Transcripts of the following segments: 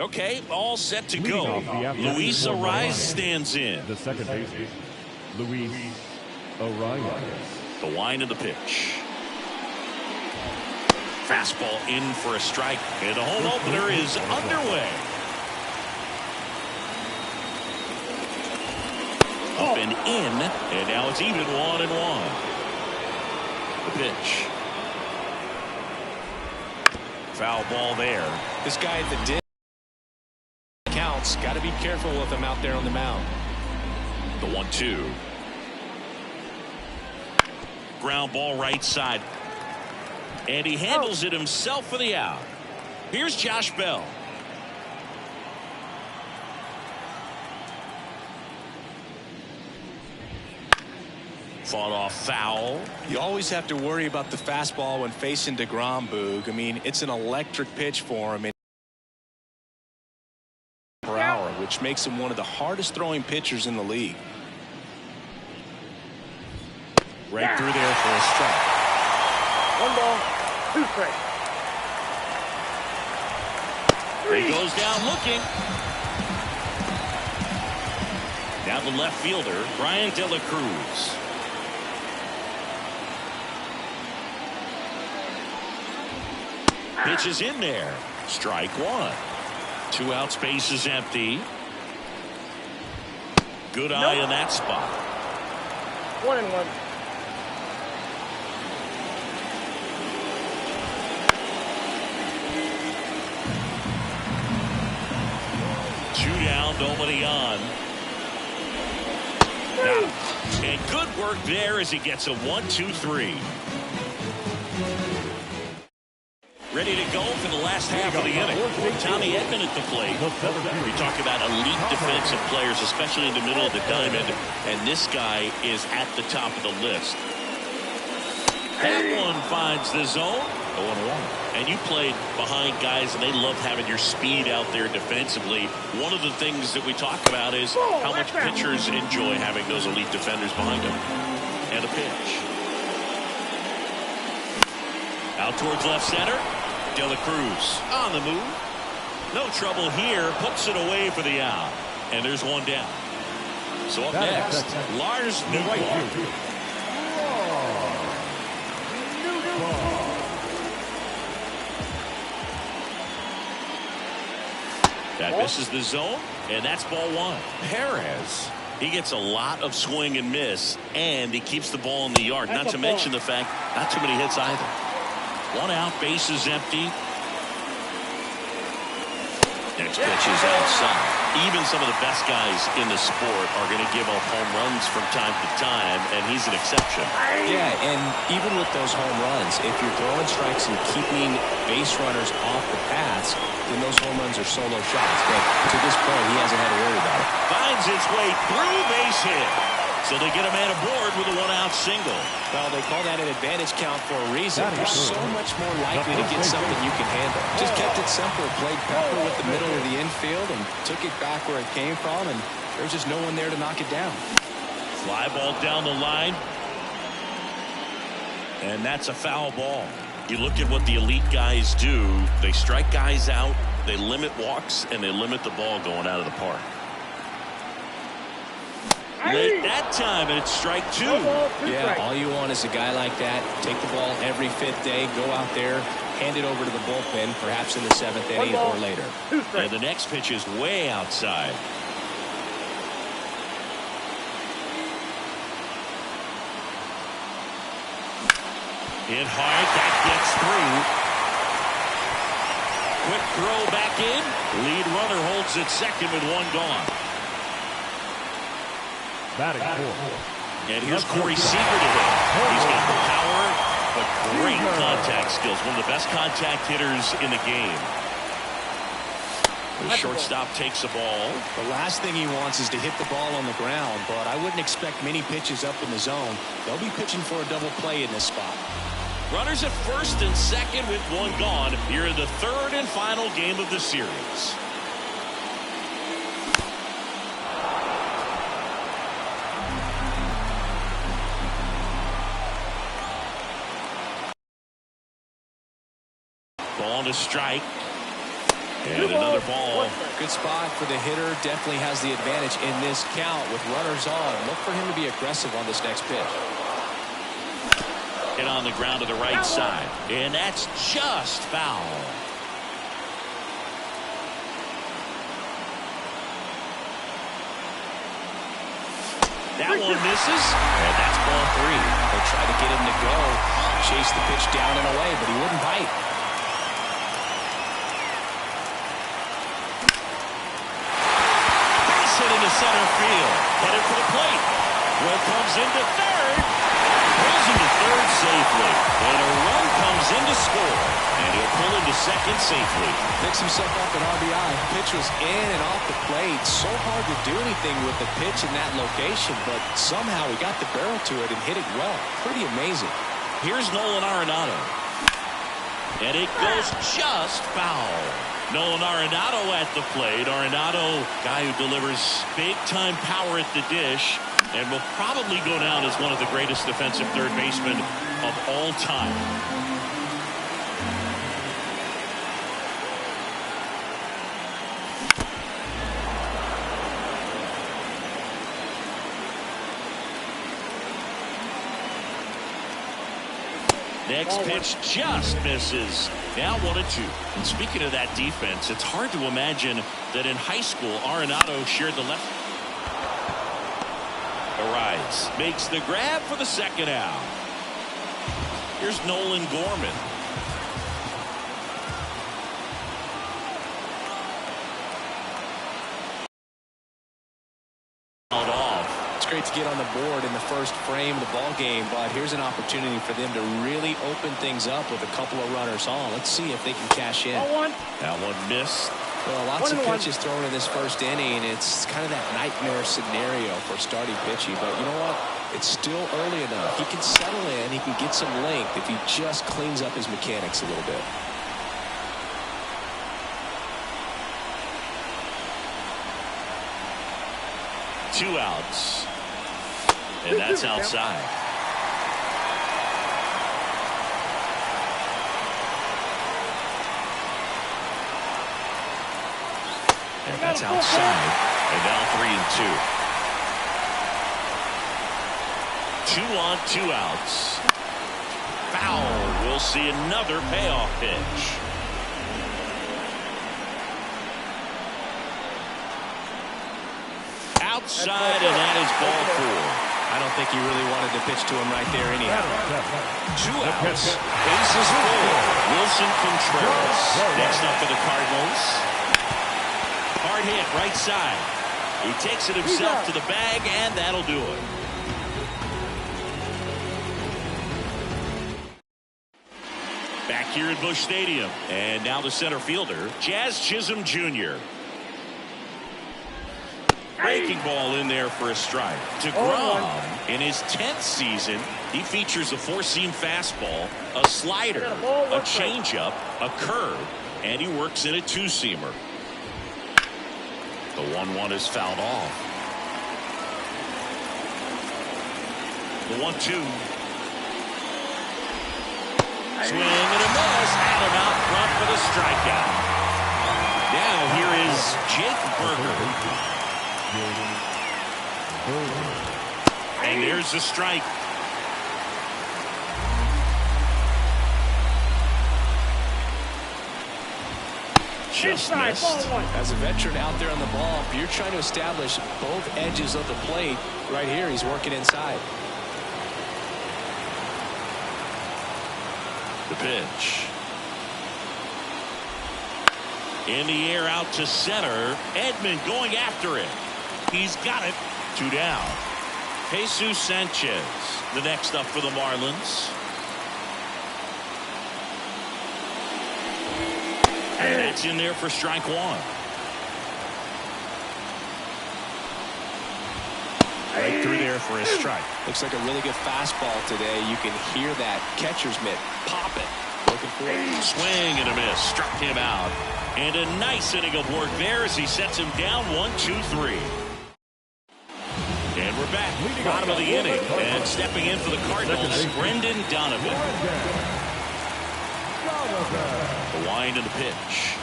Okay, all set to go. Luis Arraez stands in. The second baseman, Luis Arraez. The wind of the pitch. Fastball in for a strike, and the home opener is underway. Up and in, and now it's even 1-1. The pitch. Foul ball there. This guy at the dim counts. Got to be careful with him out there on the mound. The 1-2. Ground ball right side. And he handles it himself for the out. Here's Josh Bell. Fought off foul. You always have to worry about the fastball when facing DeGrom, Boog. I mean, it's an electric pitch for him per hour, which makes him one of the hardest throwing pitchers in the league. Right through there for a strike. 1 ball, 2 strikes. He goes down looking. Now the left fielder, Brian De La Cruz. Pitch is in there. Strike one. 2 outs, base is empty. Good eye in that spot. 1-1. Two down, nobody on. Now, and good work there as he gets a 1-2-3. Ready to go for the last half of the inning. Tommy Edman at the plate. We talk about elite defensive players, especially in the middle of the diamond, and this guy is at the top of the list. That one finds the zone. 0-1. And you played behind guys, and they love having your speed out there defensively. One of the things that we talk about is how much pitchers enjoy having those elite defenders behind them. And a pitch. Out towards left center. De La Cruz on the move. No trouble here. Puts it away for the out. And there's one down. So up next, Lars Nootbaar. That misses the zone, and that's ball one. Perez, he gets a lot of swing and miss, and he keeps the ball in the yard. Not to mention the fact, not too many hits either. 1 out, base is empty. Next pitch is outside. Even some of the best guys in the sport are going to give up home runs from time to time, and he's an exception. Yeah, and even with those home runs, if you're throwing strikes and keeping base runners off the paths, then those home runs are solo shots. But to this point, he hasn't had to worry about it. Finds its way through, base hit. So they get a man aboard with a 1-out single. Well, they call that an advantage count for a reason. You're so much more likely to get something you can handle. Just kept it simple, played pepper with the middle of the infield, and took it back where it came from, and there's just no one there to knock it down. Fly ball down the line. And that's a foul ball. You look at what the elite guys do. They strike guys out, they limit walks, and they limit the ball going out of the park. Late that time, and it's strike 2. Yeah, all you want is a guy like that. Take the ball every 5th day, go out there, hand it over to the bullpen, perhaps in the 7th inning or later. And the next pitch is way outside. Hit hard, that gets through. Quick throw back in. Lead runner holds it second with 1 gone. Batting 4. And here's Corey Seager to hit. He's got the power, but great contact skills. One of the best contact hitters in the game. The shortstop takes the ball. The last thing he wants is to hit the ball on the ground, but I wouldn't expect many pitches up in the zone. They'll be pitching for a double play in this spot. Runners at first and second with one gone here in the third and final game of the series. Ball to strike. And another ball. Good spot for the hitter. Definitely has the advantage in this count with runners on. Look for him to be aggressive on this next pitch. Hit on the ground to the right side. And that's just foul. That one misses. And that's ball 3. They'll try to get him to go. Chase the pitch down and away, but he wouldn't bite. Base hit into center field. Headed for the plate. Will comes into third. Pulls into third safely. And a run comes in to score. And he'll pull into second safely. Picks himself up an RBI. Pitch was in and off the plate. So hard to do anything with the pitch in that location, but somehow he got the barrel to it and hit it well. Pretty amazing. Here's Nolan Arenado. And it goes just foul. Nolan Arenado at the plate. Arenado, guy who delivers big-time power at the dish and will probably go down as one of the greatest defensive third basemen of all time. Next pitch just misses. Now 1-2. And speaking of that defense, it's hard to imagine that in high school Arenado shared the left. Arise makes the grab for the second out. Here's Nolan Gorman. It's great to get on the board in the first frame of the ball game, but here's an opportunity for them to really open things up with a couple of runners on. Let's see if they can cash in. That one missed. Well, lots of pitches thrown in this first inning. It's kind of that nightmare scenario for starting pitching, but you know what? It's still early enough. He can settle in. He can get some length if he just cleans up his mechanics a little bit. Two outs. And that's outside. And that's outside. And now 3-2. 2 on, 2 outs. Foul. We'll see another payoff pitch. Outside, and that is ball 4. I don't think he really wanted to pitch to him right there anyhow. 2 outs. Bases full. Wilson Contreras. Next up for the Cardinals. Hard hit right side. He takes it himself to the bag, and that'll do it. Back here at Busch Stadium. And now the center fielder, Jazz Chisholm Jr. Breaking ball in there for a strike. DeGrom, in his 10th season, he features a 4-seam fastball, a slider, a changeup, a curve, and he works in a 2-seamer. The 1-1 is fouled off. The 1-2. Swing and a miss. Adam out front for the strikeout. Now here is Jake Burger. And there's the strike. Just missed. As a veteran out there on the ball, if you're trying to establish both edges of the plate, right here he's working inside. The pitch. In the air out to center. Edman going after it. He's got it. 2 down. Jesus Sanchez, the next up for the Marlins. And that's in there for strike 1. Right through there for a strike. Looks like a really good fastball today. You can hear that catcher's mitt pop it. Looking for it. Swing and a miss. Struck him out. And a nice inning of work there as he sets him down 1-2-3. And we're back. Bottom of the inning. And stepping in for the Cardinals, Brendan Donovan. The wind and the pitch.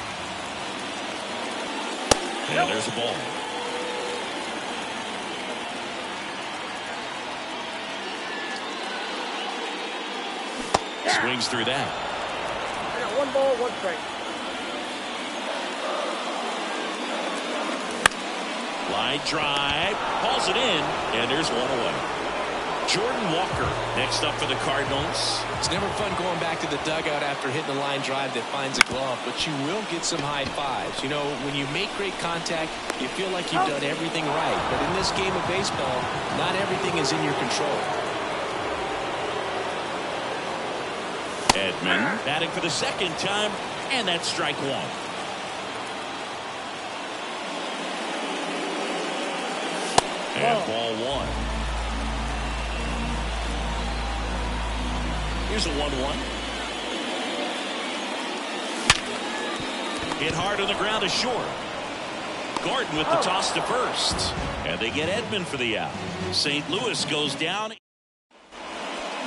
And there's a ball. Swings through that. I got 1 ball, 1 strike. Line drive, hauls it in, and there's 1 away. Jordan Walker next up for the Cardinals. It's never fun going back to the dugout after hitting a line drive that finds a glove, but you will get some high fives. You know, when you make great contact, you feel like you've done everything right. But in this game of baseball, not everything is in your control. Edman batting for the 2nd time, and that's strike 1. And ball 1. Here's a 1-1. Hit hard on the ground to short. Gordon with the toss to first. And they get Edman for the out. St. Louis goes down.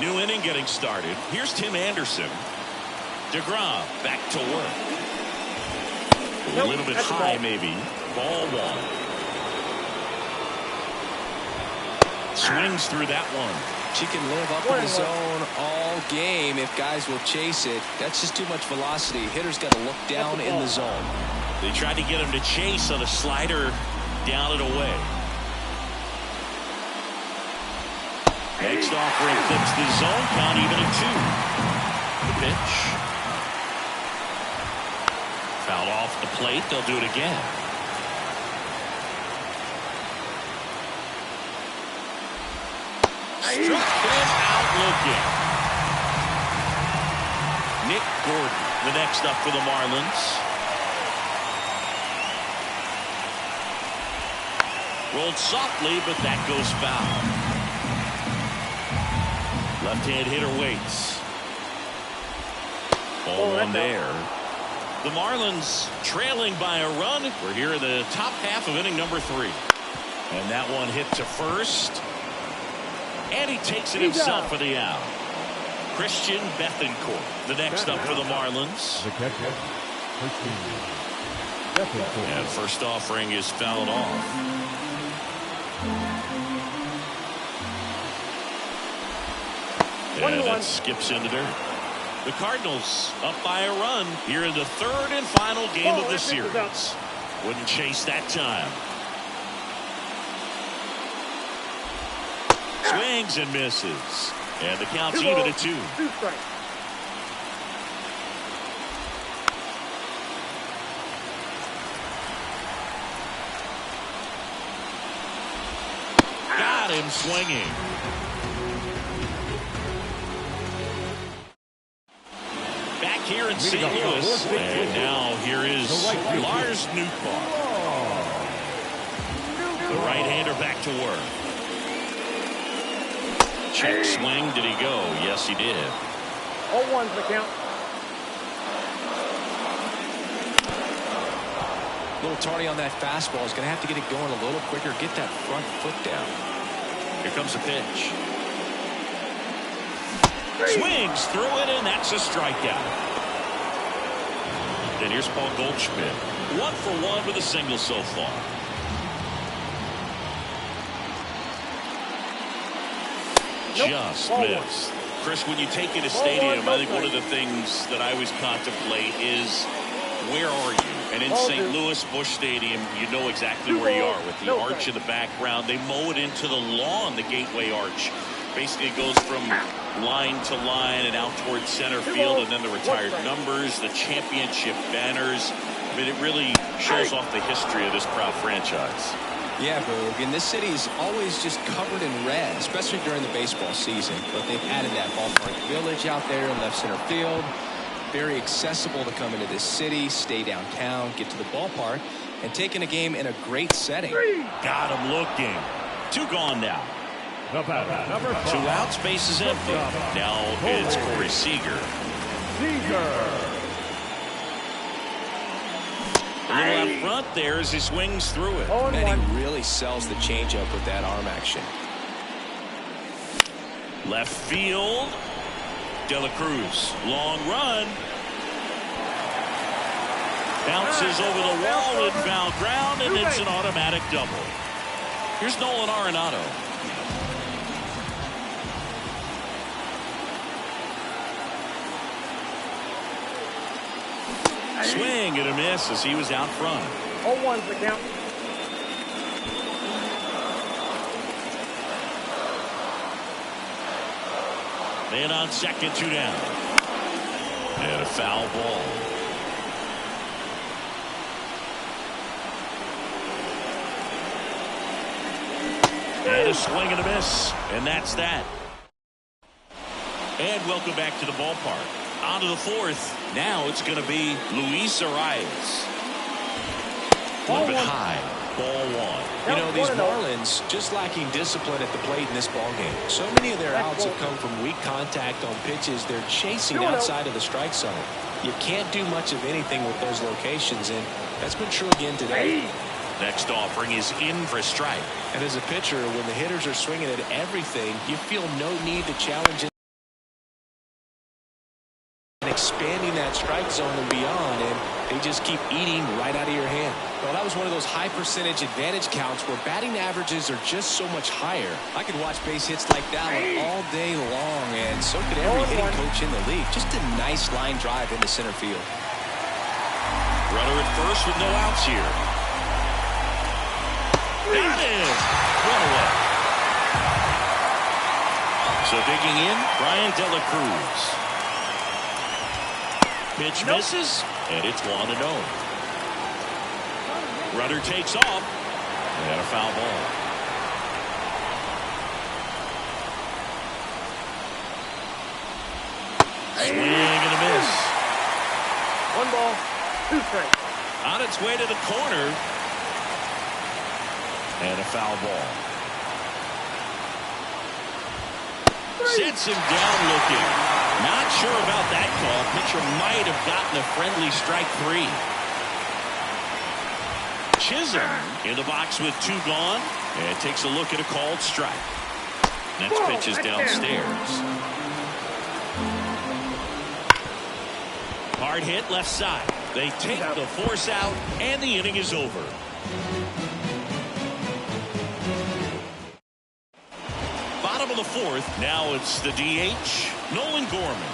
New inning getting started. Here's Tim Anderson. DeGrom back to work. A little bit high maybe. Ball 1. Swings through that one. She can live up in the zone all game if guys will chase it. That's just too much velocity. Hitter's got to look down in the zone. They tried to get him to chase on a slider down and away. Next offering clips the zone count even at 2. The pitch. Foul off the plate. They'll do it again. Struck him out looking. Nick Gordon, the next up for the Marlins. Rolled softly, but that goes foul. Left-hand hitter waits. Ball 1 there. The Marlins trailing by a run. We're here in the top half of inning number 3. And that one hit to first. And he takes it himself for the out. Christian Bethancourt, the next up for the Marlins. The catcher, Christian Bethancourt. And first offering is fouled off. And that skips into dirt. The Cardinals up by a run here in the 3rd and final game of the series. Wouldn't chase that time. Swings and misses. And the count's even at 2. 2 strikes. Got him swinging. Back here in St. Louis. And now here is Lars Nootbaar. The right-hander back to work. Check swing. Did he go? Yes, he did. 0-1's the count. A little tardy on that fastball. Is going to have to get it going a little quicker. Get that front foot down. Here comes a pitch. Swings through it, and that's a strikeout. And here's Paul Goldschmidt. 1 for 1 with a single so far. Just missed. Chris, when you take in a stadium, I think one of the things that I always contemplate is where are you? And in St. Louis Busch Stadium, you know exactly where you are with the arch in the background. They mow it into the lawn, the Gateway Arch. Basically it goes from line to line and out towards center field, and then the retired numbers, the championship banners. I mean, it really shows off the history of this proud franchise. Yeah, Boog, and this city is always just covered in red, especially during the baseball season. But they've added that ballpark village out there in left center field. Very accessible to come into this city, stay downtown, get to the ballpark, and take in a game in a great setting. Got him looking. Two gone now. The batter, number 5. Two outs, base is empty. Now it's Corey Seager. A little out front there as he swings through it. And he really sells the changeup with that arm action. Left field. De La Cruz. Long run. Bounces over the wall and foul ground, and it's an automatic double. Here's Nolan Arenado. Swing and a miss as he was out front. 0-1's the count. Man on second, 2 down. And a foul ball. And a swing and a miss. And that's that. And welcome back to the ballpark. On to the 4th. Now it's going to be Luis Arias. A little bit high. Ball 1. You know, these Marlins just lacking discipline at the plate in this ballgame. So many of their outs have come from weak contact on pitches they're chasing outside of the strike zone. You can't do much of anything with those locations, and that's been true again today. Next offering is in for a strike. And as a pitcher, when the hitters are swinging at everything, you feel no need to challenge it. And expanding that strike zone and beyond, and they just keep eating right out of your hand. Well, that was one of those high percentage advantage counts where batting averages are just so much higher. I could watch base hits like that one all day long, and so could every hitting coach in the league. Just a nice line drive into center field. Runner at first with no outs here. That is run away. So digging in, Brian De La Cruz. Pitch misses, and it's 1-0. Runner takes off, and a foul ball. Swing and a miss. 1 ball, 2 strikes. On its way to the corner, and a foul ball. Sets him down looking. Not sure about that call. Pitcher might have gotten a friendly strike 3. Chisholm in the box with 2 gone, and takes a look at a called strike. Next pitch is downstairs. Hard hit left side. They take the force out, and the inning is over. Bottom of the 4th. Now it's the DH, Nolan Gorman.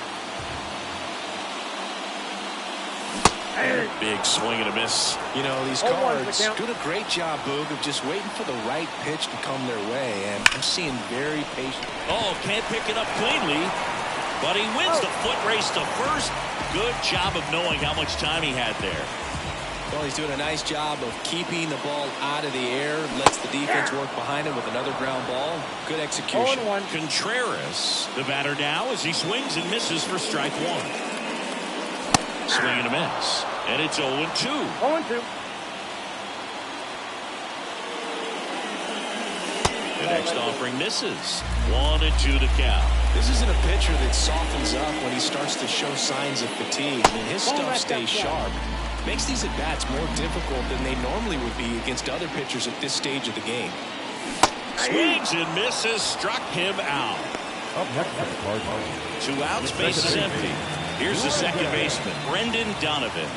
Big swing and a miss. You know, these Cards doing a great job, Boog, of just waiting for the right pitch to come their way, and I'm seeing very patient. Oh, can't pick it up cleanly, but he wins the foot race to first. Good job of knowing how much time he had there. Well, he's doing a nice job of keeping the ball out of the air, lets the defense work behind him with another ground ball. Good execution. 0-1. Contreras, the batter now, as he swings and misses for strike 1. Swing and a miss. And it's 0-2. 0-2. The next offering misses. 1-2 the count. This isn't a pitcher that softens up when he starts to show signs of fatigue. I mean, his stuff stays sharp. Makes these at-bats more difficult than they normally would be against other pitchers at this stage of the game. Swings and misses, struck him out. Up next for the Cardinals. 2 outs, base is empty. Here's the second baseman, Brendan Donovan.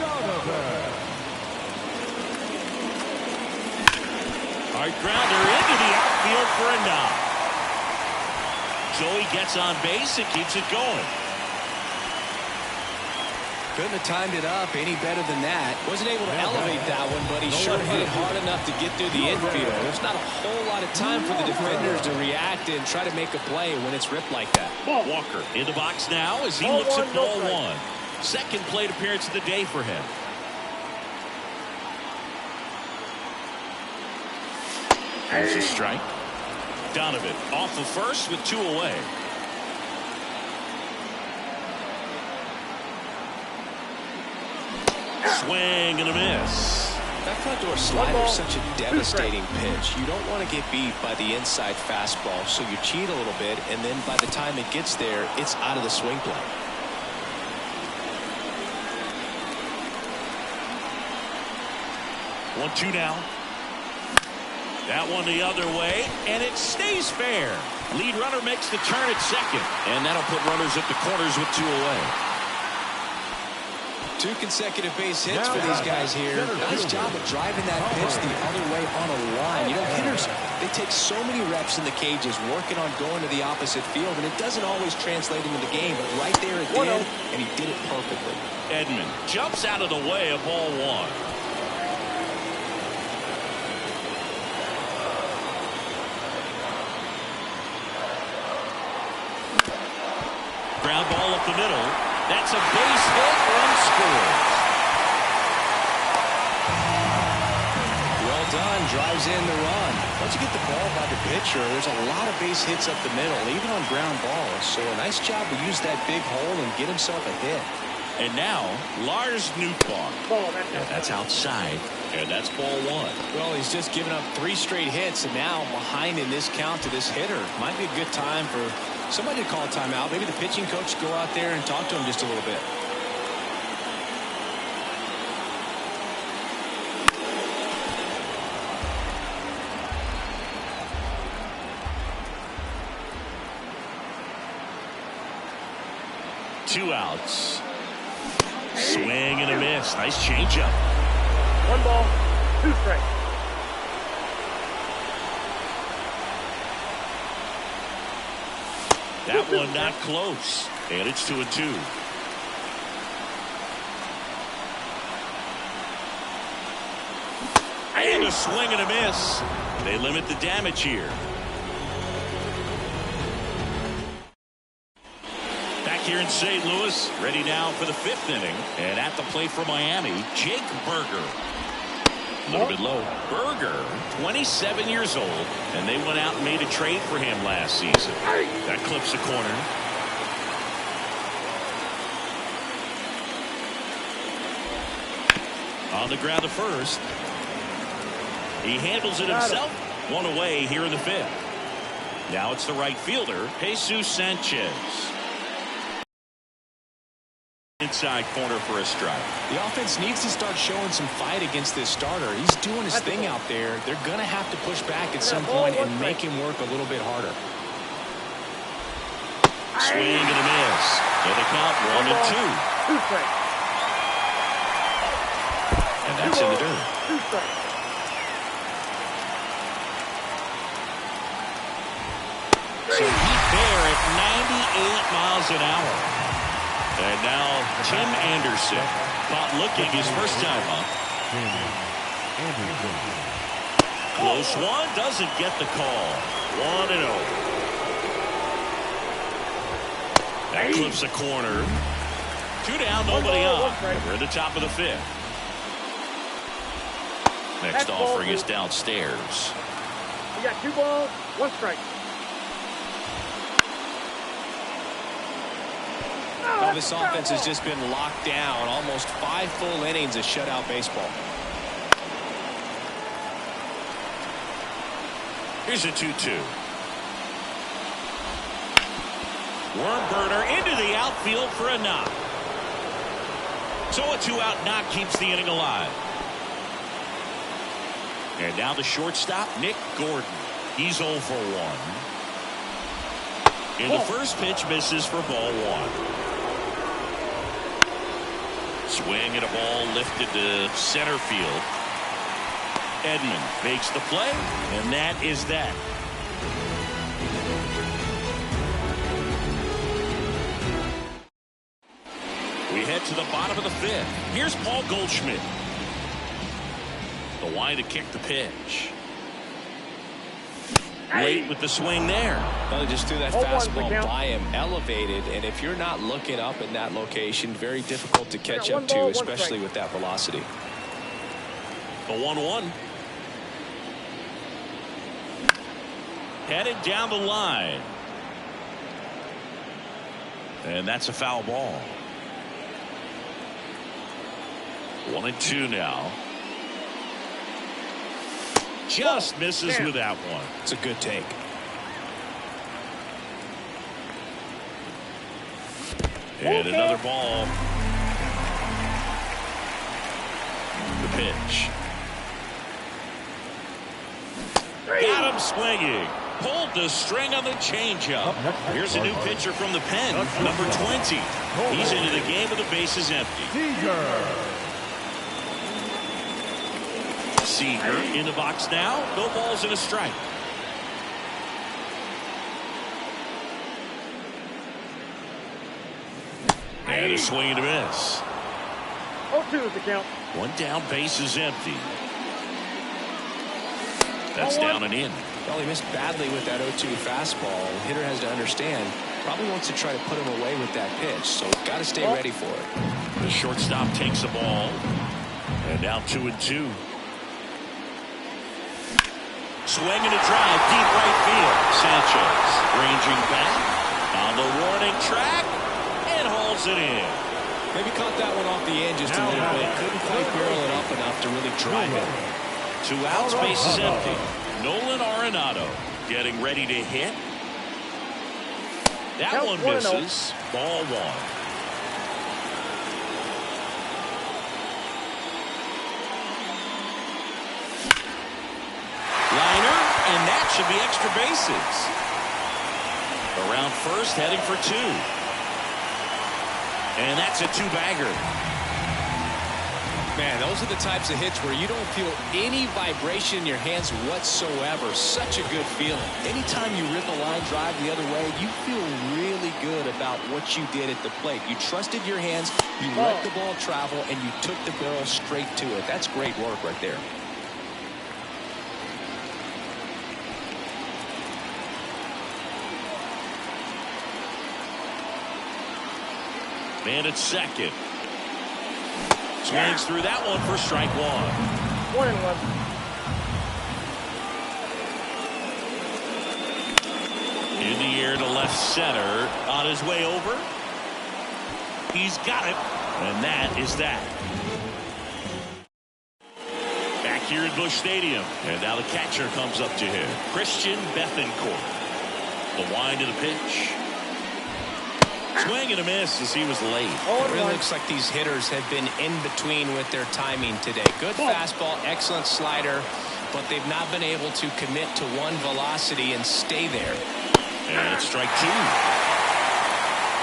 Hard grounder into the outfield for a knock. Joey gets on base and keeps it going. Couldn't have timed it up any better than that. Wasn't able to elevate that one, but he sure hit it hard enough to get through the infield. There's not a whole lot of time for the defenders to react and try to make a play when it's ripped like that. Walker in the box now as he looks at ball 1. Second plate appearance of the day for him. There's a strike. Donovan off of first with 2 away. Swing and a miss. That front door slider is such a devastating pitch. You don't want to get beat by the inside fastball, so you cheat a little bit, and then by the time it gets there, it's out of the swing plane. 1-2 now. That one the other way, and it stays fair. Lead runner makes the turn at second, and that'll put runners at the corners with 2 away. 2 consecutive base hits for these guys here. Nice job of driving that pitch the other way on a line. You know, hitters, they take so many reps in the cages working on going to the opposite field, and it doesn't always translate into the game, but right there it did, and he did it perfectly. Edman jumps out of the way of ball 1. Ground ball up the middle. That's a base hit. Run scores. Well done. Drives in the run. Once you get the ball by the pitcher, there's a lot of base hits up the middle, even on ground balls. So a nice job to use that big hole and get himself a hit. And now Lars Nootbaar. Yeah, that's outside. And that's ball 1. Well, he's just given up 3 straight hits, and now behind in this count to this hitter. Might be a good time for somebody to call timeout. Maybe the pitching coach go out there and talk to him just a little bit. Two outs. Swing and a miss. Nice changeup. 1 ball, 2 strikes. That one not close. And it's 2-2. And a swing and a miss. They limit the damage here. Back here in St. Louis, ready now for the 5th inning. And at the plate for Miami, Jake Burger. A little bit low. Burger, 27 years old, and they went out and made a trade for him last season. That clips the corner. On the ground to first. He handles it himself. 1 away here in the 5th. Now it's the right fielder, Jesus Sanchez. Inside corner for a strike. The offense needs to start showing some fight against this starter. He's doing his thing out there. They're going to have to push back at some point and make him work a little bit harder. Swing and a miss. So they count 1-2. 2 strikes. And that's in the dirt. 2 strikes. So heat there at 98 miles an hour. And now Tim Anderson caught looking his first time up. Close one, doesn't get the call. 1-0. That clips a corner. 2 down, nobody on. We're at the top of the 5th. Next offering is downstairs. We got 2 balls, 1 strike. Well, this offense has just been locked down. Almost 5 full innings of shutout baseball. Here's a 2-2. Worm burner into the outfield for a knock. So a 2-out knock keeps the inning alive. And now the shortstop, Nick Gordon. He's 0 for 1. And the first pitch misses for ball 1. Swing and a ball lifted to center field. Edman makes the play, and that is that. We head to the bottom of the 5th. Here's Paul Goldschmidt. The line to kick the pitch. Late with the swing there. Well, they just threw that fastball by him, elevated, and if you're not looking up in that location, very difficult to catch up to, especially with that velocity. The 1-1. Headed down the line. And that's a foul ball. 1-2 now. Just misses with that one. It's a good take. And another ball. The pitch. Got him swinging. Pulled the string on the changeup. Here's a new pitcher from the pen, number 20. He's into the game with the bases empty. Seager in the box now. No balls and a strike. And a swing and a miss. 0-2 is the count. One down, base is empty. That's down and in. Well, he missed badly with that 0-2 fastball. The hitter has to understand, probably wants to try to put him away with that pitch, so got to stay ready for it. The shortstop takes the ball. And now 2-2. Swing and a drive, deep right field. Sanchez ranging back on the warning track and hauls it in. Maybe caught that one off the end just a little bit. Couldn't quite barrel it up enough to really drive it. 2 outs, base is empty. Nolan Arenado getting ready to hit. That one misses. Ball 1. Liner, and that should be extra bases. Around first, heading for 2. And that's a 2-bagger. Man, those are the types of hits where you don't feel any vibration in your hands whatsoever. Such a good feeling. Anytime you rip a line drive the other way, you feel really good about what you did at the plate. You trusted your hands, you let the ball travel, and you took the barrel straight to it. That's great work right there. Man at second. Swings through that one for strike 1. 1-1. In the air to left center. On his way over. He's got it. And that is that. Back here at Busch Stadium. And now the catcher comes up to him. Christian Bethancourt. The wind of the pitch. Swing and a miss as he was late. It really looks like these hitters have been in between with their timing today. Good fastball, excellent slider, but they've not been able to commit to one velocity and stay there. And it's strike 2.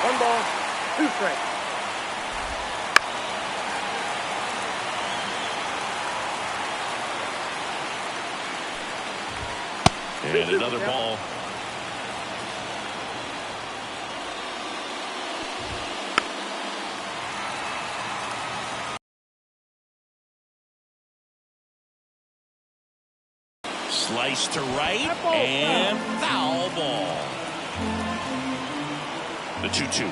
1 ball, 2 strikes. And another ball. Slice to right and foul ball. The 2-2.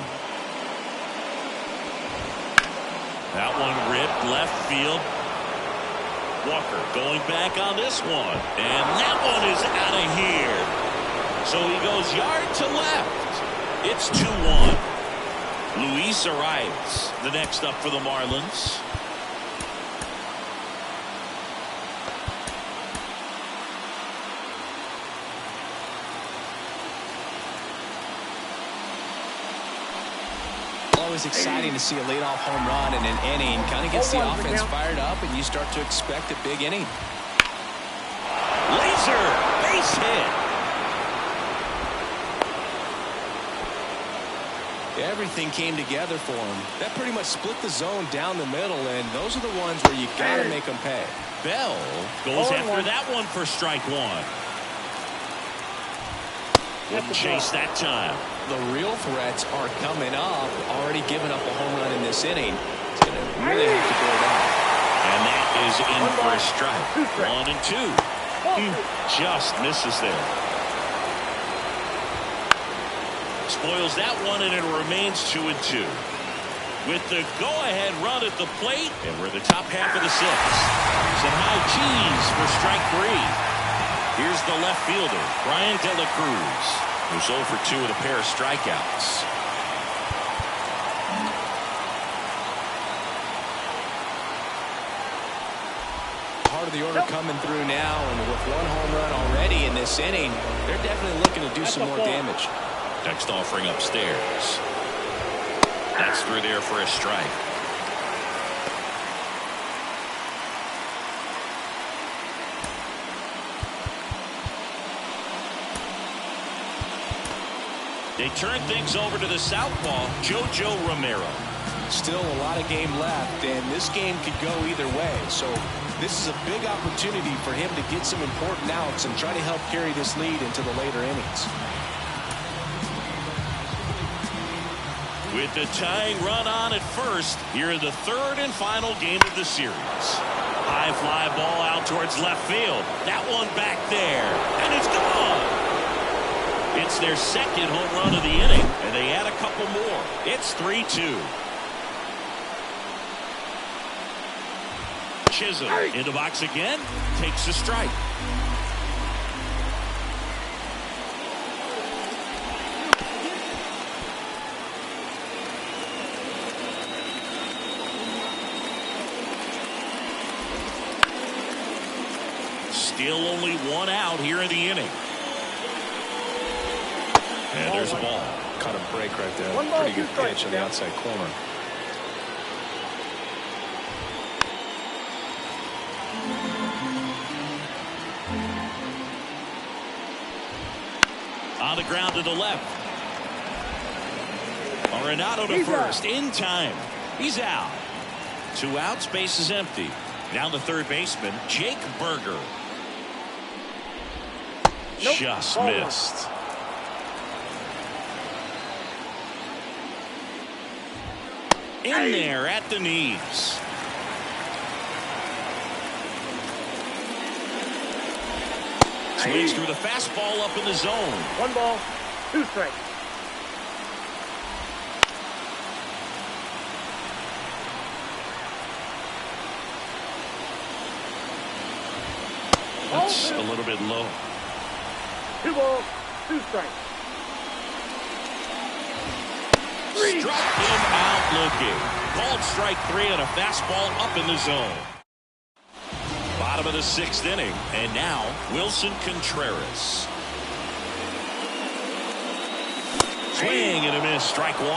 That one ripped left field. Walker going back on this one. And that one is out of here. So he goes yard to left. It's 2-1. Luis Arias, the next up for the Marlins. Always exciting to see a leadoff home run in an inning. Kind of gets the offense fired up, and you start to expect a big inning. Laser base hit. Everything came together for him. That pretty much split the zone down the middle, and those are the ones where you got to make them pay. Bell goes after that one for strike 1. Wouldn't chase that time. The real threats are coming up. Already giving up a home run in this inning. It's going to really have to go down. And that is in for a strike. 1 and 2. Just misses there. Spoils that one, and it remains 2 and 2. With the go-ahead run at the plate, and we're in the top half of the 6th. Some high cheese for strike 3. Here's the left fielder, Brian De La Cruz, who's 0 for 2 with a pair of strikeouts. Hard of the order coming through now, and with 1 home run already in this inning, they're definitely looking to do some more damage. Next offering upstairs. That's through there for a strike. They turn things over to the southpaw, Jojo Romero. Still a lot of game left, and this game could go either way. So this is a big opportunity for him to get some important outs and try to help carry this lead into the later innings. With the tying run on at first, here in the 3rd and final game of the series. High fly ball out towards left field. That one back there, and it's gone. It's their 2nd home run of the inning, and they add a couple more. It's 3-2. Chisholm in the box again, takes a strike. Still only 1 out here in the inning. And there's a ball. Caught a break right there. Pretty good pitch on the outside corner. On the ground to the left. Arenado to first in time. He's out. 2 outs, base is empty. Now the 3rd baseman, Jake Burger. Just missed. In there at the knees. Swings through the fastball up in the zone. 1 ball, 2 strikes. That's a little bit low. 2 balls, 2 strikes. Struck him out looking. Called strike 3 on a fastball up in the zone. Bottom of the 6th inning, and now Wilson Contreras. Swing and a miss, strike 1.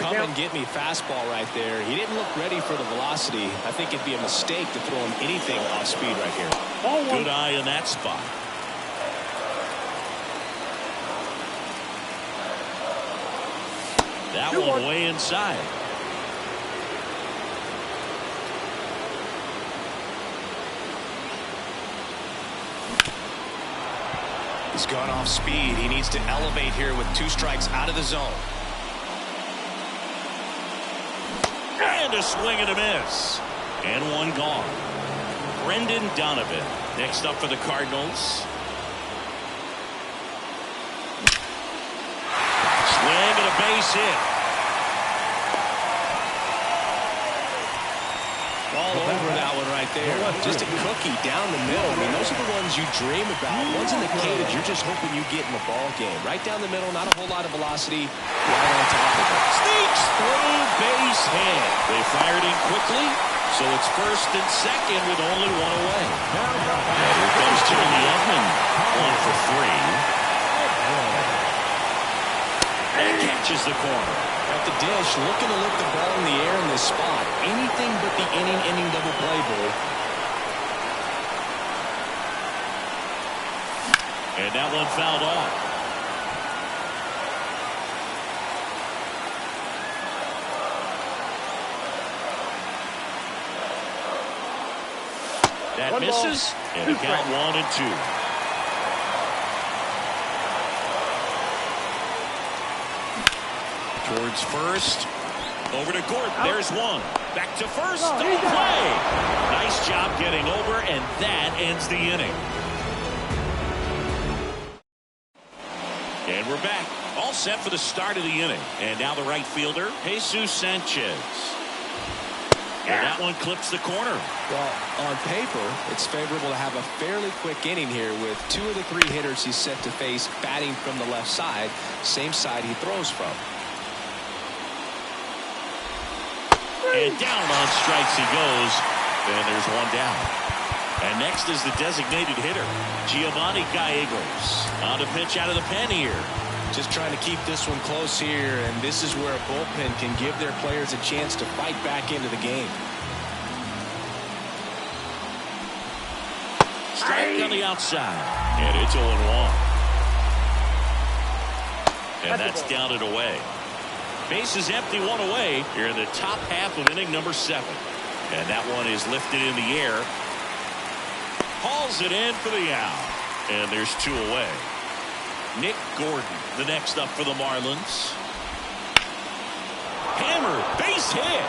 Come and get me fastball right there. He didn't look ready for the velocity. I think it'd be a mistake to throw him anything off speed right here. Good eye in that spot. That one way inside. He's gone off speed. He needs to elevate here with 2 strikes out of the zone. And a swing and a miss. And 1 gone. Brendan Donovan next up for the Cardinals. Swing and a base hit. All over that one right there. Just a cookie down the middle. I mean, those are the ones you dream about. Ones in the cage, you're just hoping you get in the ball game. Right down the middle, not a whole lot of velocity. Right on top of it. Sneaks through, base hit. They fired in quickly, so it's 1st and 2nd with only 1 away. And here comes Tommy Edman. 1 for 3. And catches the corner. At the dish, looking to lift the ball in the air in this spot. Anything but the inning double play, boy. And that one fouled off. That misses, and a count 1 and 2. Towards first, over to Gordon. There's 1. Back to first. Double play. Nice job getting over, and that ends the inning. And we're back. All set for the start of the inning. And now the right fielder, Jesus Sanchez. And that one clips the corner. Well, on paper, it's favorable to have a fairly quick inning here with 2 of the 3 hitters he's set to face batting from the left side, same side he throws from. And down on strikes he goes. And there's 1 down. And next is the designated hitter, Giovanni Gallegos. On to pitch out of the pen here. Just trying to keep this one close here, and this is where a bullpen can give their players a chance to fight back into the game. Strike on the outside, and it's 0-1. And that's down and away. Bases empty, one away. You're in the top half of inning number 7. And that one is lifted in the air. Hauls it in for the out. And there's 2 away. Nick Gordon, the next up for the Marlins. Hammer, base hit.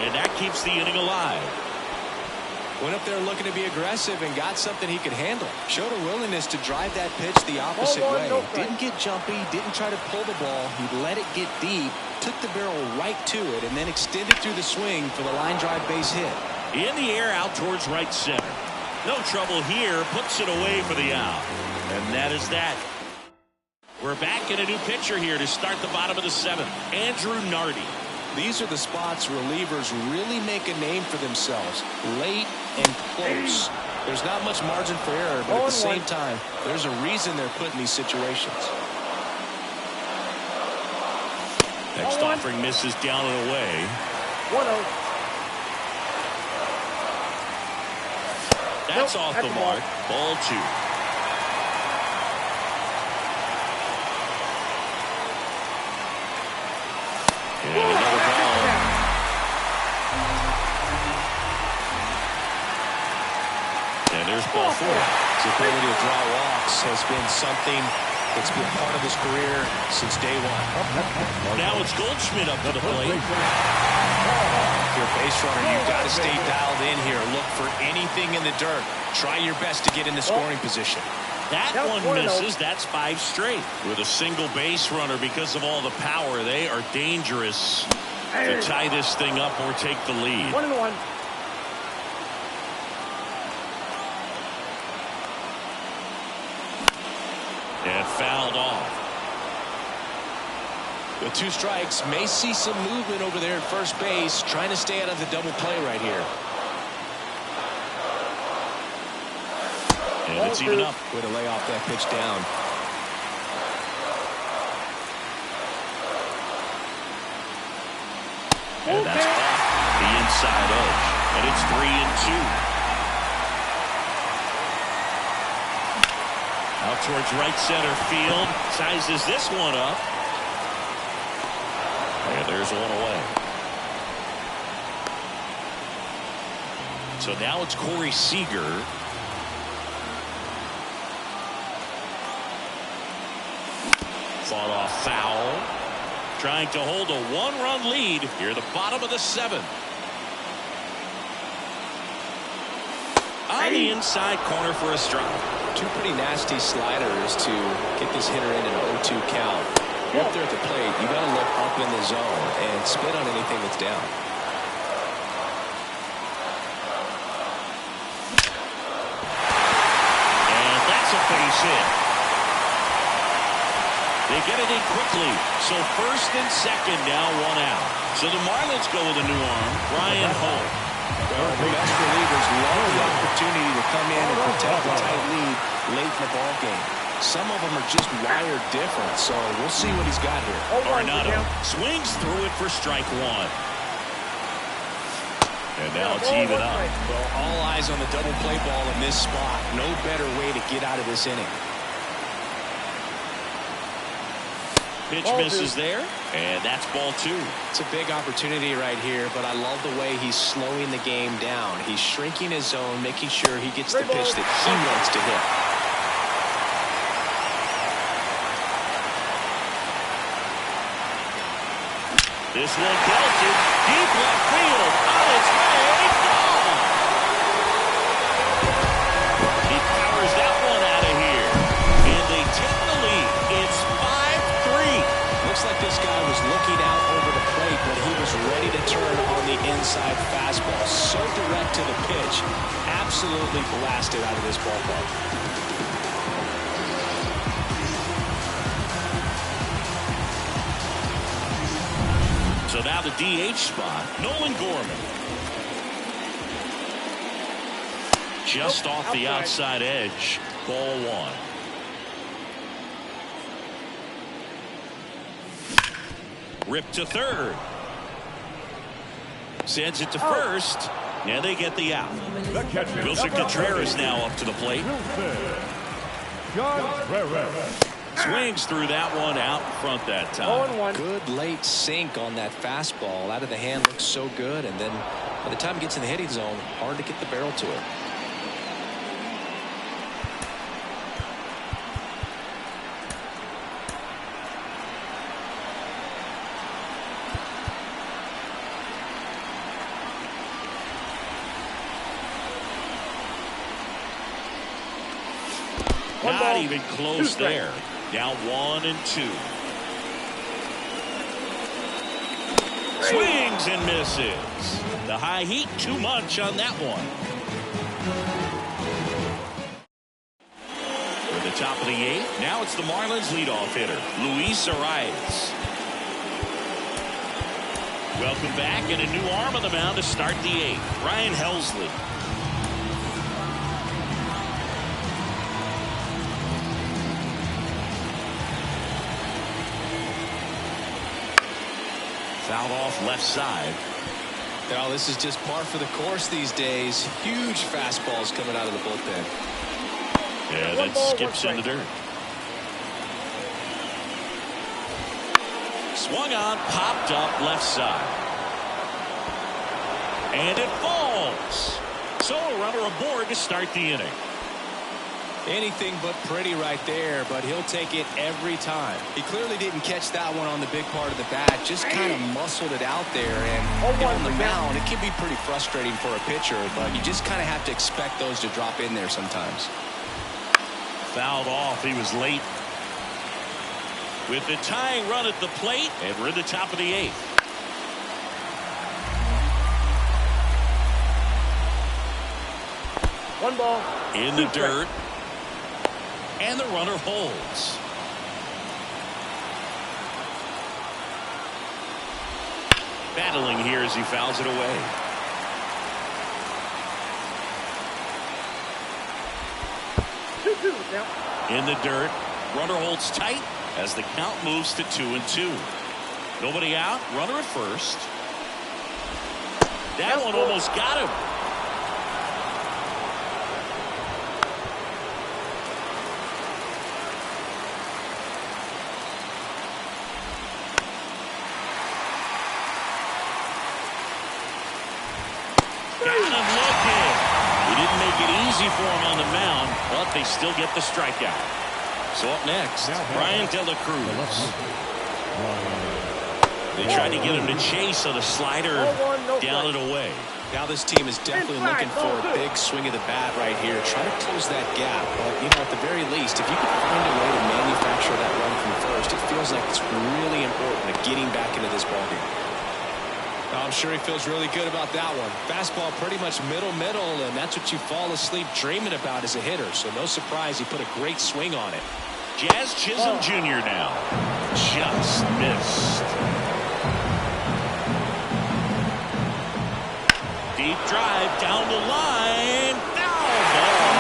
And that keeps the inning alive. Went up there looking to be aggressive and got something he could handle. Showed a willingness to drive that pitch the opposite way. Didn't get jumpy, didn't try to pull the ball. He let it get deep, took the barrel right to it, and then extended through the swing for the line drive base hit. In the air out towards right center. No trouble here, puts it away for the out. And that is that. We're back in a new pitcher here to start the bottom of the 7th. Andrew Nardi. These are the spots relievers really make a name for themselves. Late and close. There's not much margin for error, but at the same time, there's a reason they're put in these situations. Next offering misses down and away. 1-0. That's off the mark. Ball 2. And another ball. And there's ball 4. His ability to draw walks has been something that's been part of his career since day 1. Now it's Goldschmidt up to the plate. If you're a base runner, you've got to stay dialed in here. Look for anything in the dirt. Try your best to get into scoring position. That one misses. That's 5 straight. With a single base runner, because of all the power, they are dangerous to tie this thing up or take the lead. 1-1. And fouled off. With 2 strikes, may see some movement over there at first base, trying to stay out of the double play right here. And it's even up. Way to lay off that pitch down. And that's off the inside edge. And it's 3-2. Out towards right center field. Sizes this one up. And there's 1 away. So now it's Corey Seager. Fought off foul. Trying to hold a 1-run lead here at the bottom of the 7th. On the inside corner for a strike. 2 pretty nasty sliders to get this hitter in an 0-2 count. You're up there at the plate. You got to look up in the zone and spit on anything that's down. And that's a base hit. They get it in quickly. So first and second now, 1 out. So the Marlins go with a new arm, Brian Holt. Well, the best relievers love the opportunity to come in and protect a tight lead late in the ball game. Some of them are just wired different, so we'll see what he's got here. Arenado swings through it for strike 1. And now it's even up. Well, all eyes on the double play ball in this spot. No better way to get out of this inning. Pitch misses there, and that's ball 2. It's a big opportunity right here, but I love the way he's slowing the game down. He's shrinking his zone, making sure he gets the pitch that he wants to hit. This one belted deep left field. On its way, gone. He powers that one out of here, and they take the lead. It's 5-3. Looks like this guy was looking out over the plate, but he was ready to turn on the inside fastball. So direct to the pitch. Absolutely blasted out of this ballpark. So now the DH spot, Nolan Gorman. Just off the outside edge. Ball one. Ripped to third. Sends it to first. And they get the out. Wilson Contreras now up to the plate. Swings through that one out front that time. Good late sink on that fastball. Out of the hand looks so good. And then by the time it gets in the hitting zone, hard to get the barrel to it. Not even close there. Now 1-2. Swings and misses. The high heat too much on that one. For the top of the eighth. Now it's the Marlins leadoff hitter, Luis Arraez. Welcome back, and a new arm on the mound to start the eighth. Ryan Helsley. Fouled off left side. Now this is just par for the course these days. Huge fastballs coming out of the bullpen. Yeah, that skips in the dirt. Swung on, popped up left side. And it falls. So a runner aboard to start the inning. Anything but pretty right there, but he'll take it every time. He clearly didn't catch that one on the big part of the bat, just kind of muscled it out there. And on the mound, it can be pretty frustrating for a pitcher, but you just kind of have to expect those to drop in there sometimes. Fouled off. He was late. With the tying run at the plate, and we're at the top of the eighth. One ball. In the dirt. And the runner holds. Battling here as he fouls it away. In the dirt. Runner holds tight as the count moves to 2-2. Nobody out. Runner at first. That one almost got him. Easy for him on the mound, but they still get the strikeout. So up next, Brian De La Cruz. They tried to get him to chase on a slider, down and away. Now this team is definitely looking for a big swing of the bat right here. Try to close that gap, but you know, at the very least, if you can find a way to manufacture that run from first, it feels like it's really important to getting back into this ballgame. I'm sure he feels really good about that one. Fastball pretty much middle, and that's what you fall asleep dreaming about as a hitter. So no surprise he put a great swing on it. Jazz Chisholm Jr. now. Just missed. Deep drive down the line. Foul ball.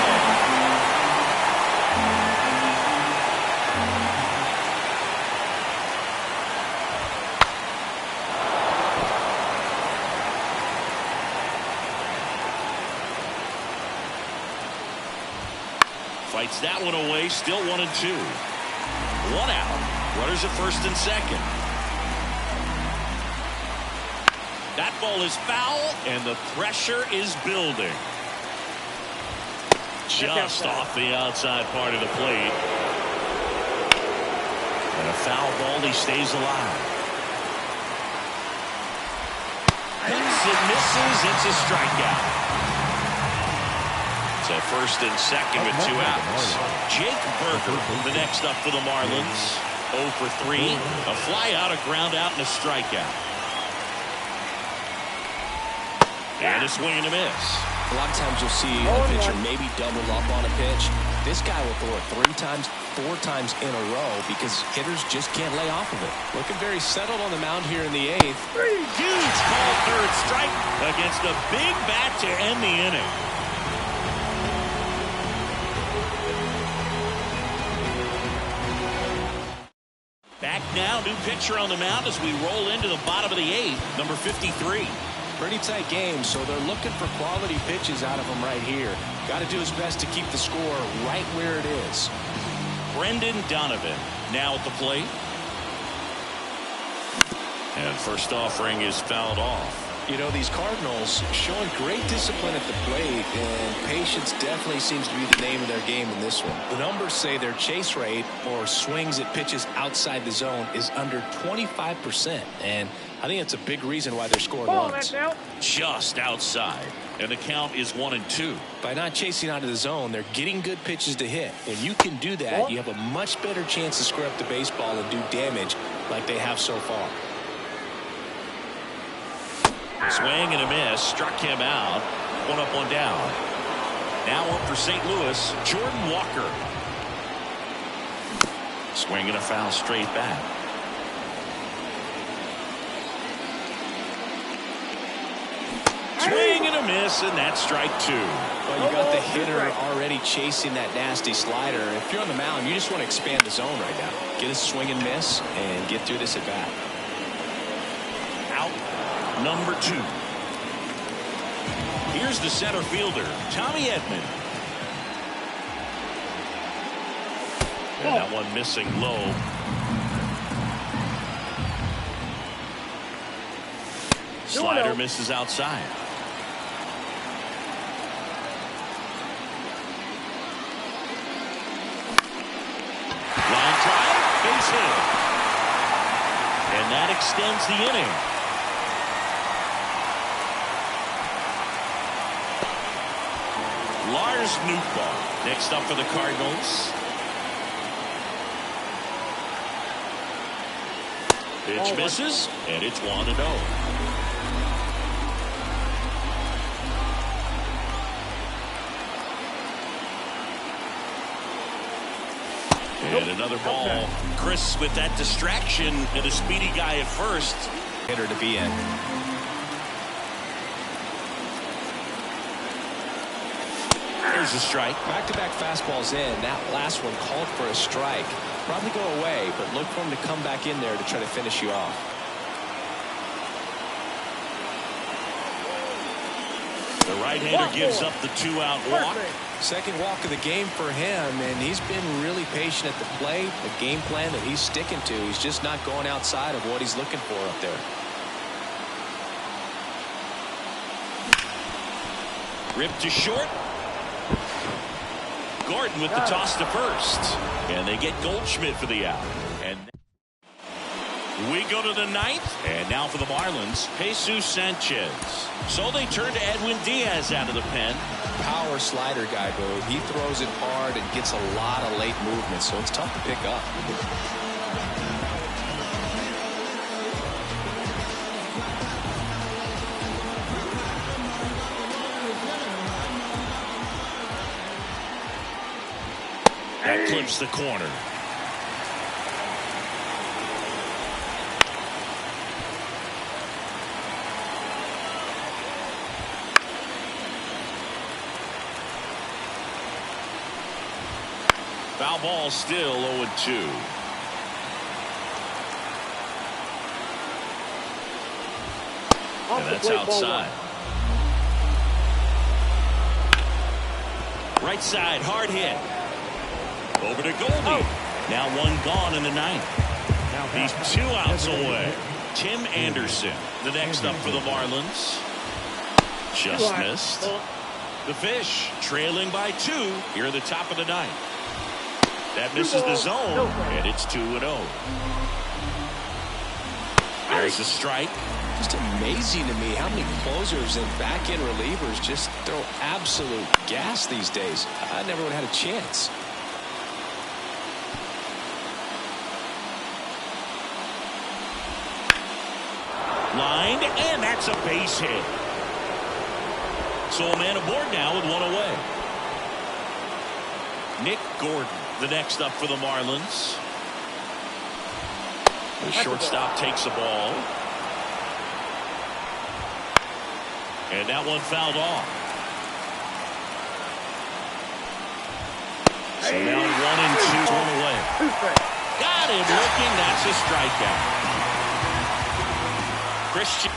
Fights that one away. Still 1-2. One out. Runners at first and second. That ball is foul, and the pressure is building. Just off the outside part of the plate. And a foul ball. He stays alive. Hits and misses. It's a strikeout. So first and second with 2 outs. Jake Burger, the next up for the Marlins. 0 for 3. A fly out, a ground out, and a strikeout. And a swing and a miss. A lot of times you'll see a pitcher maybe double up on a pitch. This guy will throw it 3 times, 4 times in a row because hitters just can't lay off of it. Looking very settled on the mound here in the 8th. Huge call, third strike against a big bat to end the inning. Now, new pitcher on the mound as we roll into the bottom of the 8th, number 53. Pretty tight game, so they're looking for quality pitches out of him right here. Got to do his best to keep the score right where it is. Brendan Donovan now at the plate. And first offering is fouled off. You know, these Cardinals showing great discipline at the plate, and patience definitely seems to be the name of their game in this one. The numbers say their chase rate, or swings at pitches outside the zone, is under 25%, and I think it's a big reason why they're scoring runs. Just outside, and the count is 1-2. By not chasing out of the zone, they're getting good pitches to hit. When you can do that, you have a much better chance to square up the baseball and do damage like they have so far. Swing and a miss, struck him out. 1 up, 1 down. Now up for St. Louis, Jordan Walker. Swing and a foul straight back. Swing and a miss, and that's strike 2. Well, you got the hitter already chasing that nasty slider. If you're on the mound, you just want to expand the zone right now. Get a swing and miss and get through this at bat. Out number 2. Here's the center fielder, Tommy Edman. And that one missing low. Slider misses outside. Line drive, base hit. And that extends the inning. Lars Nootbaar next up for the Cardinals. Pitch misses, and it's 1-0. And another ball. Chris with that distraction and a speedy guy at first. Hitter to be in. There's a strike. Back-to-back fastballs in. That last one called for a strike. Probably go away, but look for him to come back in there to try to finish you off. The right-hander gives up the 2-out walk. Second walk of the game for him, and he's been really patient at the plate. The game plan that he's sticking to. He's just not going outside of what he's looking for up there. Ripped to short. Gordon with the toss to first. And they get Goldschmidt for the out. And we go to the 9th. And now for the Marlins, Jesus Sanchez. So they turn to Edwin Diaz out of the pen. Power slider guy, Bo. He throws it hard and gets a lot of late movement, so it's tough to pick up. That clips the corner. Foul ball, still 0-2. And that's outside. Right side, hard hit. Over to Goldie. Now 1 gone in the 9th. He's 2 outs away. Tim Anderson, the next up for the Marlins. Just missed. The Fish trailing by 2 here at the top of the 9th. That misses the zone, and it's 2-0. There's a strike. Just amazing to me how many closers and back-end relievers just throw absolute gas these days. I never would have had a chance. Lined, and that's a base hit. So a man aboard now with 1 away. Nick Gordon, the next up for the Marlins. The shortstop takes the ball. And that one fouled off. So now 1-2, 1 away. Got him looking. That's a strikeout. Christian.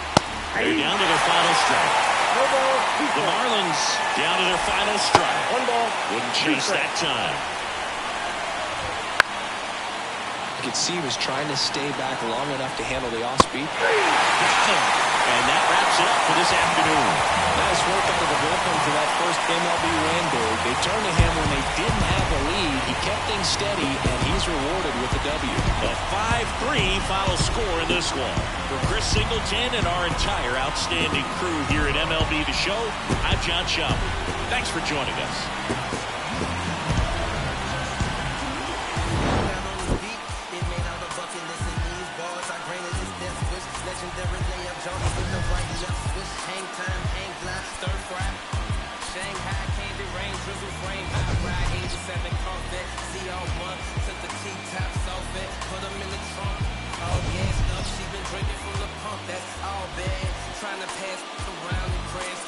They're down to their final strike. No ball, 2 The strikes. Marlins down to their final strike. 1 ball, Wouldn't 2 chase strikes. that time. You could see he was trying to stay back long enough to handle the off-speed. Got him. And that wraps it up for this afternoon. Nice work out of the bullpen for that first MLB win, Dave. They turned to him when they didn't have the lead. He kept things steady, and he's rewarded with the W. A 5-3 final score in this one. For Chris Singleton and our entire outstanding crew here at MLB The Show, I'm John Schaub. Thanks for joining us. Legendary layup, Johnny with the right left switch, hang time, hang glide, stir fry. Shanghai candy rain, drizzle frame, high ride, 87 Corvette, CR1, took the T-tops off it, put them in the trunk. All gassed up, she been drinking from the pump, that's all bad. Trying to pass around and crash.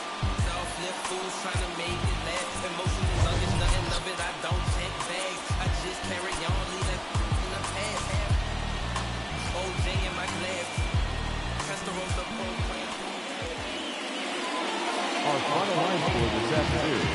Soft lip fools trying to make it last. Emotional luggage, nothing of it, I don't check bags. I just carry on, leave that in the past. OJ in my glass. Our final line score this afternoon.